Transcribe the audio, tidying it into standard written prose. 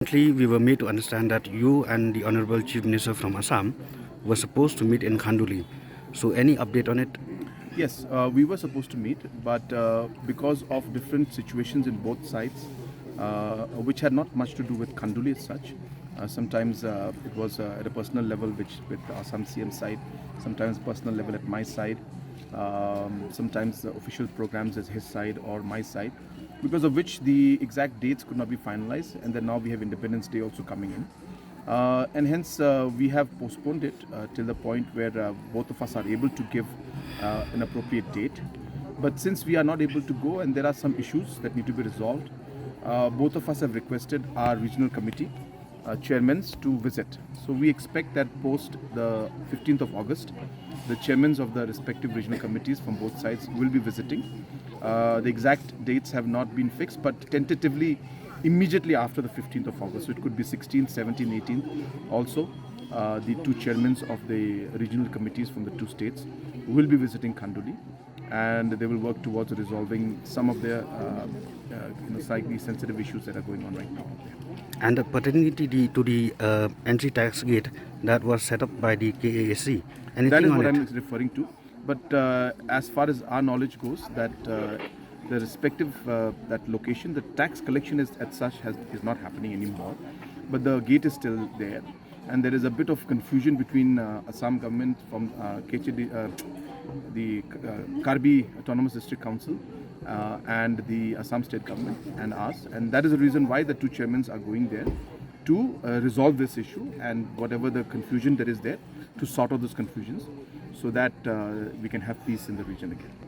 Recently, we were made to understand that you and the Honorable Chief Minister from Assam were supposed to meet in Khanduli. So, any update on it? Yes, we were supposed to meet, but because of different situations in both sides, which had not much to do with Khanduli as such, sometimes it was at a personal level, which with the Assam CM side, sometimes personal level at my side, sometimes the official programs as his side or my side, because of which the exact dates could not be finalized, and then now we have Independence Day also coming in. And hence we have postponed it till the point where both of us are able to give an appropriate date. But since we are not able to go and there are some issues that need to be resolved, both of us have requested our regional committee chairmen to visit. So we expect that post the 15th of August, the chairmen of the respective regional committees from both sides will be visiting. The exact dates have not been fixed, but tentatively immediately after the 15th of August. So it could be 16th, 17th, 18th. Also, the two chairmen of the regional committees from the two states will be visiting Khanduli, and they will work towards resolving some of the slightly sensitive issues that are going on right now. And pertaining to the entry tax gate that was set up by the KAAC, anything that is on what it? I'm referring to. But as far as our knowledge goes, that the respective that location, the tax collection is as such is not happening anymore, but the gate is still there, and there is a bit of confusion between Assam government from KHD, the Karbi Autonomous District Council and the Assam state government and us, and that is the reason why the two chairmen are going there to resolve this issue and whatever the confusion that is there, to sort out those confusions so that we can have peace in the region again.